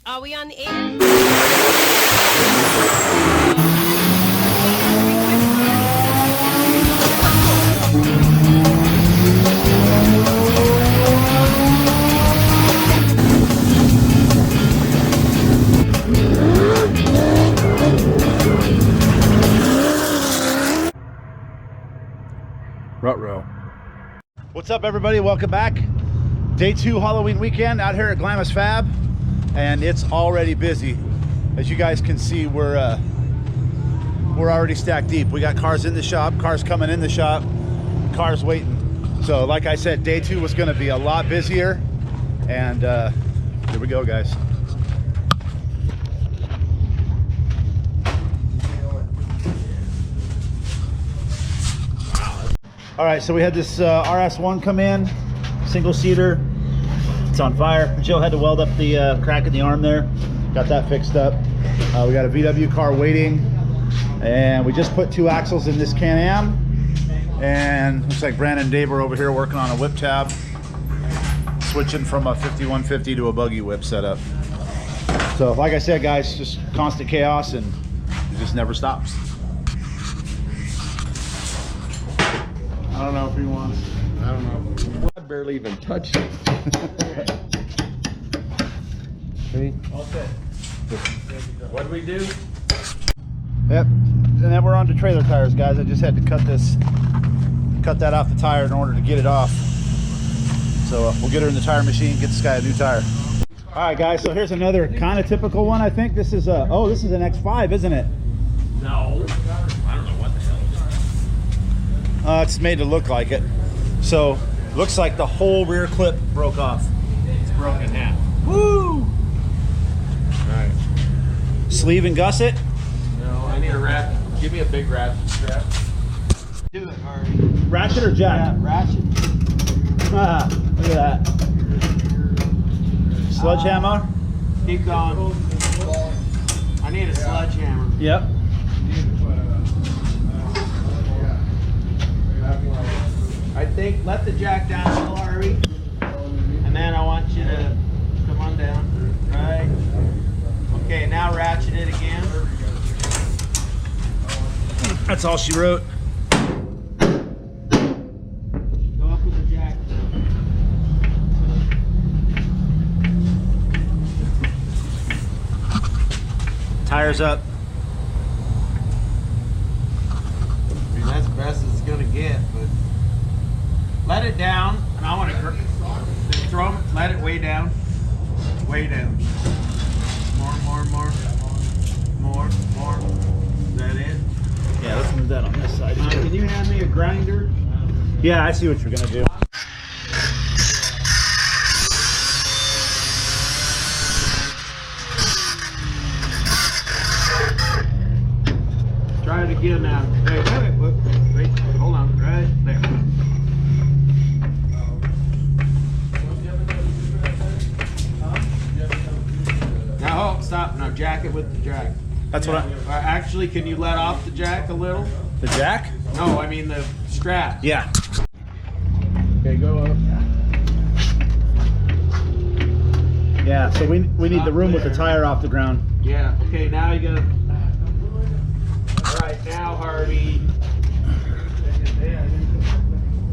Are we on the air? Ruh-roh. What's up, everybody? Welcome back. Day 2 Halloween weekend out here at Glamis Fab, and it's already busy. As you guys can see, we're already stacked deep. We got cars in the shop, cars coming in the shop, cars waiting. So like I said, day 2 was going to be a lot busier, and here we go, guys. All right, so we had this RS1 come in, single seater. It's on fire. Joe had to weld up the crack in the arm there. Got that fixed up. We got a VW car waiting, and we just put 2 axles in this Can-Am. And looks like Brandon and Dave are over here working on a whip tab, switching from a 5150 to a buggy whip setup. So like I said, guys, just constant chaos, and it just never stops. I don't know if he wants. I don't know. I barely even touched it. See? All set. What do we do? Yep. And then we're on to trailer tires, guys. I just had to cut that off the tire in order to get it off. So we'll get her in the tire machine, get this guy a new tire. All right, guys. So here's another kind of typical one. I think this is a. Oh, this is an X5, isn't it? No. I don't know what the hell it is. It's made to look like it. So looks like the whole rear clip broke off. It's broken in half. Woo! All right. Sleeve and gusset. No, I need a ratchet. Give me a big ratchet strap. Do it, Harvey. Ratchet or jack? Yeah, ratchet. Ah, look at that. Sledgehammer. Keep going. I need a sledgehammer. Yep. I think let the jack down a little, Harvey. And then I want you to come on down. Right. Okay, now ratchet it again. That's all she wrote. Go up with the jack now. Tires up. I mean, that's the best it's gonna get, but let it down, and I want to throw them, let it way down. Way down. More. Is that it? Yeah, let's move that on this side. Can you hand me a grinder? Yeah, I see what you're gonna do. Try it again now. Wait, hold on, right there. Now, stop. Now, jack it with the jack. That's what Actually, can you let off the jack a little? the jack? No, I mean the strap. Yeah. Okay, go up. Yeah, so we need the room with the tire off the ground. Yeah, okay, now you gotta. Alright, now, Harvey.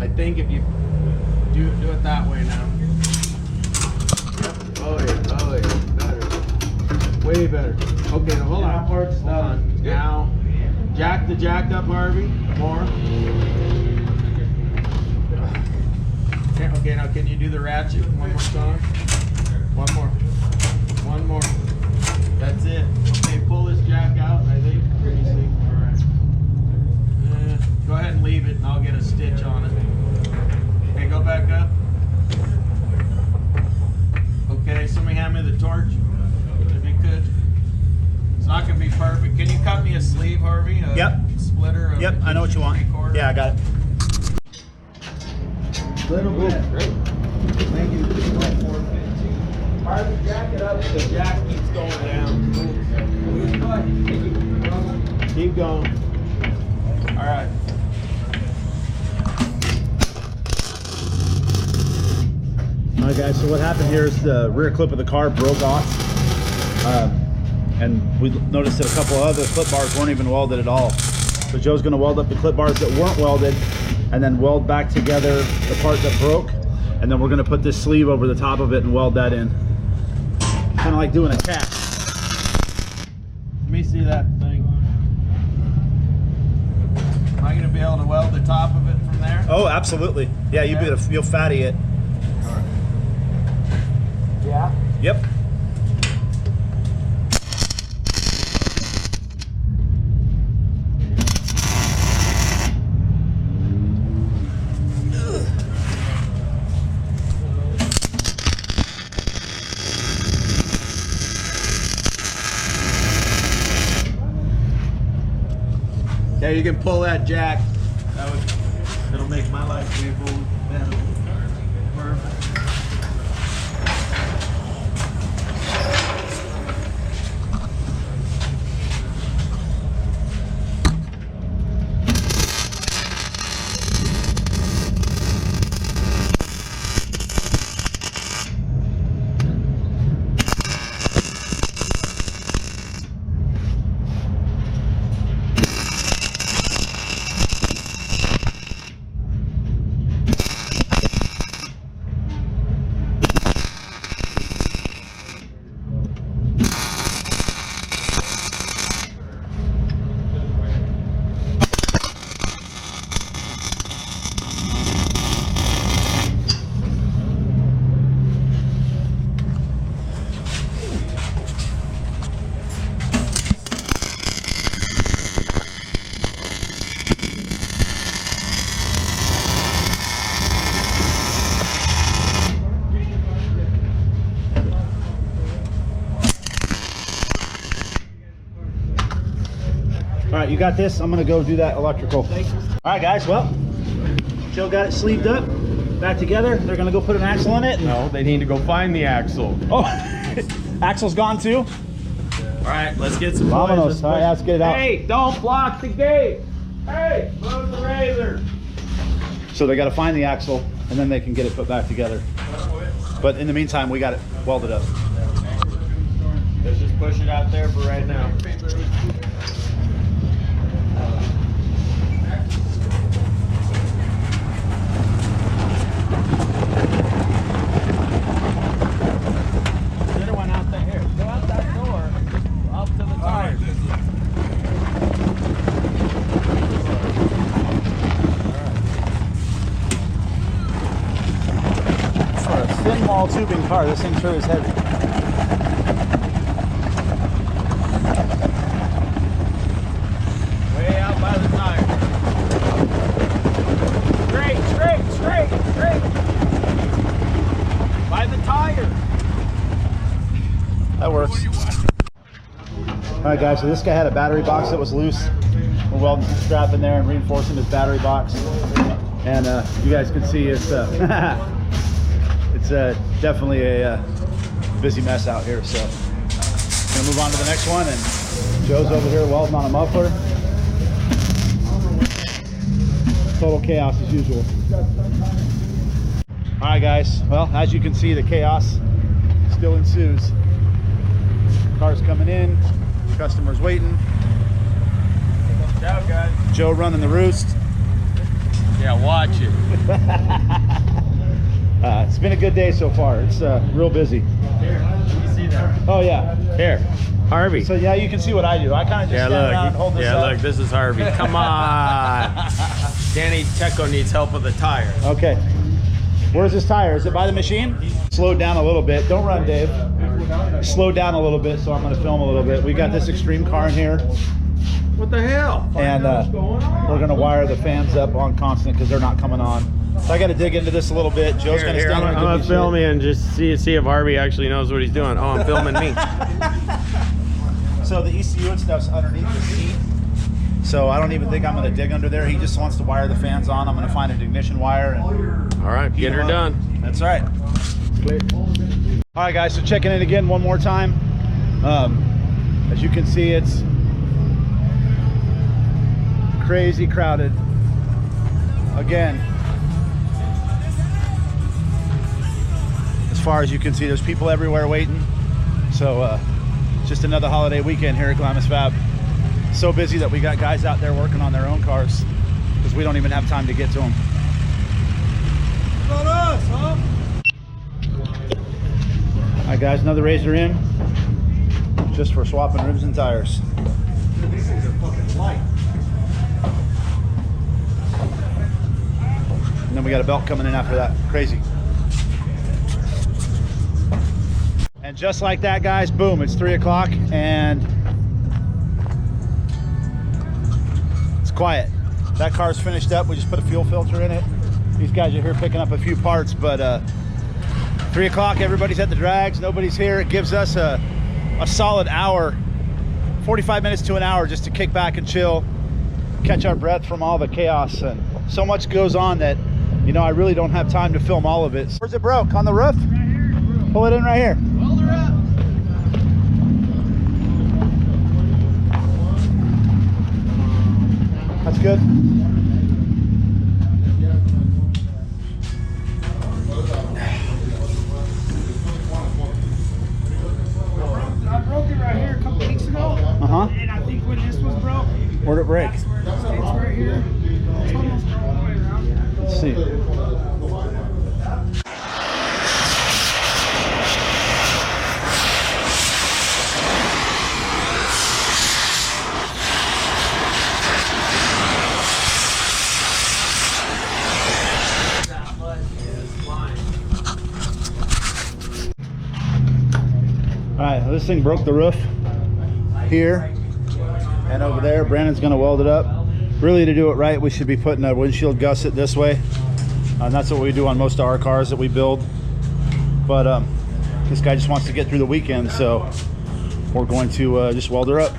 I think if you do it that way now. Oh yeah, better. Way better. Okay, now hold on. Hold on. Now, jack the jack up, Harvey. More. Okay, now can you do the ratchet one more time? One more. That's it. Okay, pull this jack out, I think. Pretty safe. Alright. Go ahead and leave it, and I'll get a stitch on it. Okay, go back up. Okay, somebody hand me the torch, if you could. It's not going to be perfect. Can you cut me a sleeve, Harvey? Yep. Splitter? Yep, I know what you want. 3/4? Yeah, I got it. Little bit. Great. Thank you. Harvey, jack it up. The jack keeps going down. Keep going. All right. All right, guys, so what happened here is the rear clip of the car broke off. And we noticed that a couple of other clip bars weren't even welded at all. So Joe's gonna weld up the clip bars that weren't welded and then weld back together the part that broke. And then we're gonna put this sleeve over the top of it and weld that in. Kind of like doing a cast. Let me see that thing. Am I gonna be able to weld the top of it from there? Oh, absolutely. Yeah, you'll fatty it. Yeah. Yep. Yeah, you can pull that jack. It'll make my life vehicle better. Perfect. All right, you got this. I'm gonna go do that electrical. All right, guys. Well, Joe got it sleeved up, back together. They're gonna go put an axle in it. No, they need to go find the axle. Oh, axle's gone too. All right, let's get some Vámonos. All right, let's get it out. Hey, don't block the gate. Hey, move the razor. So they got to find the axle, and then they can get it put back together. But in the meantime, we got it welded up. Let's just push it out there for right now. Thin wall tubing car. This thing sure is heavy. Way out by the tire. Straight. By the tire. That works. All right, guys. So this guy had a battery box that was loose. We're welding some strap in there and reinforcing his battery box. And you guys can see it's definitely a busy mess out here. So gonna move on to the next one, and Joe's over here welding on a muffler. Total chaos as usual. All right, guys. Well, as you can see, the chaos still ensues. Cars coming in, customers waiting. Good job, guys. Joe running the roost. Yeah, watch it. It's been a good day so far. It's real busy. Here, let me see that. Oh yeah. Here, Harvey. So yeah, you can see what I do. I kind of just stand around and hold this up. Look, this is Harvey. Come on. Danny Teco needs help with the tire. Okay. Where's this tire? Is it by the machine? Slowed down a little bit. Don't run, Dave. Slowed down a little bit, so I'm going to film a little bit. We got this extreme car in here, What the hell? and we're going to wire the fans up on constant because they're not coming on. So I got to dig into this a little bit. Joe's going to stand I'm there. gonna film you and just see if Harvey actually knows what he's doing. Oh, I'm filming me. So the ECU and stuff's underneath the seat. So I don't even think I'm going to dig under there. He just wants to wire the fans on. I'm going to find an ignition wire. And All right, get her done. that's right. All right, guys. So checking in again one more time. As you can see, it's crazy crowded. Again, as far as you can see, there's people everywhere waiting. So Just another holiday weekend here at Glamis Fab. So busy that we got guys out there working on their own cars because we don't even have time to get to them. Not us, huh? All right, guys, another Razor in, just for swapping rims and tires. Dude, these things are fucking light. And then we got a belt coming in after that. Crazy. And just like that, guys, boom, it's 3 o'clock and it's quiet. That car's finished up. We just put a fuel filter in it. These guys are here picking up a few parts, but 3 o'clock, everybody's at the drags, nobody's here. It gives us a solid hour, 45 minutes to an hour just to kick back and chill, catch our breath from all the chaos. And so much goes on that, you know, I really don't have time to film all of it. Where's it broke? On the roof? Right here. Pull it in right here. Welder up. That's good. I broke it right here a couple weeks ago. Uh-huh. And I think when this was broke, Where'd it break? it's right here. It's almost all the way around. Let's see. All right, this thing broke the roof here and over there. Brandon's gonna weld it up. Really, to do it right, we should be putting a windshield gusset this way. And that's what we do on most of our cars that we build. But this guy just wants to get through the weekend, so we're going to just weld her up.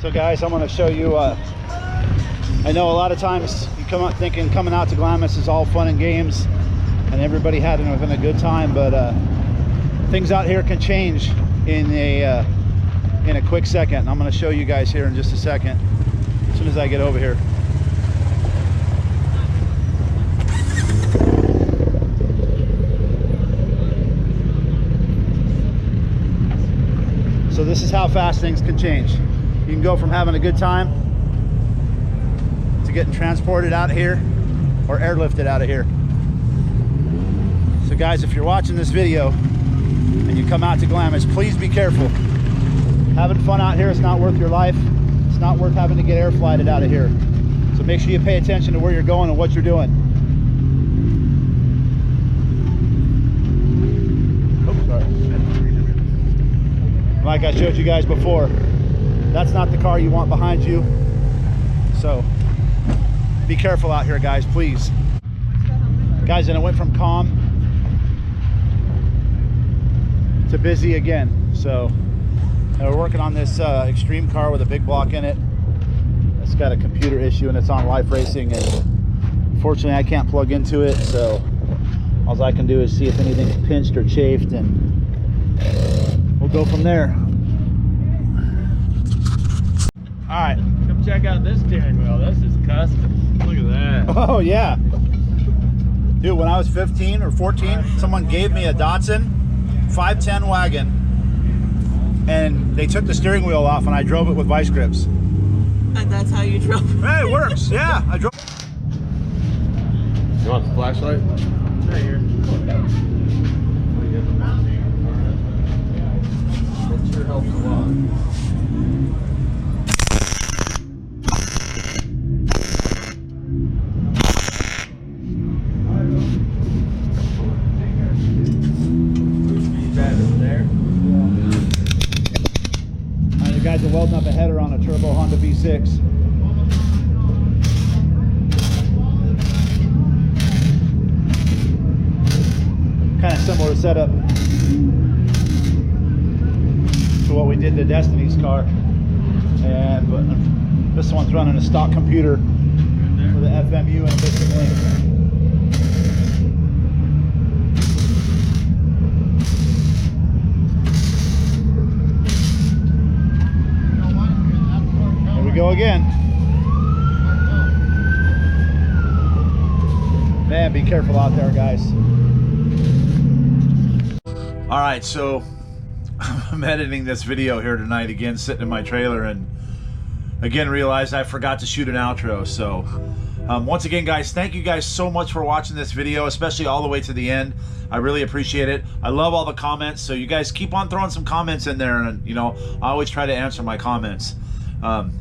So guys, I'm going to show you, I know a lot of times you come out thinking coming out to Glamis is all fun and games and everybody having a good time, but things out here can change in a quick second. I'm going to show you guys here in just a second, as soon as I get over here. So this is how fast things can change. You can go from having a good time to getting transported out of here or airlifted out of here. So guys, if you're watching this video and you come out to Glamis, please be careful. Having fun out here is not worth your life. It's not worth having to get air flighted out of here. So make sure you pay attention to where you're going and what you're doing. Oh, sorry. Like I showed you guys before, that's not the car you want behind you. So be careful out here, guys, please. Guys, and it went from calm to busy again. So we're working on this extreme car with a big block in it. It's got a computer issue and it's on life racing, and unfortunately I can't plug into it, so all I can do is see if anything's pinched or chafed, and we'll go from there. All right. Come check out this steering wheel. This is custom. Look at that. Oh yeah. Dude, when I was 15 or 14, someone gave me a Datsun 510 wagon, and they took the steering wheel off and I drove it with vice grips. And that's how you drove it? Hey, it works. Yeah, I drove. You want the flashlight? Right here. It sure helps a lot. guys are welding up a header on a turbo Honda V6. Kind of similar setup to what we did to Destiny's car, and but this one's running a stock computer with an FMU and a Vista Link. Here we go again. Man, be careful out there, guys. All right, so I'm editing this video here tonight again, sitting in my trailer, and again realized I forgot to shoot an outro. So once again, guys, thank you guys so much for watching this video, especially all the way to the end. I really appreciate it. I love all the comments, so you guys keep on throwing some comments in there, and you know, I always try to answer my comments.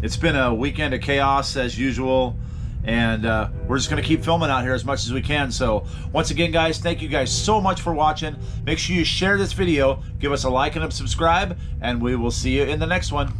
It's been a weekend of chaos as usual, and we're just going to keep filming out here as much as we can. So once again, guys, thank you guys so much for watching. Make sure you share this video, give us a like and a subscribe, and we will see you in the next one.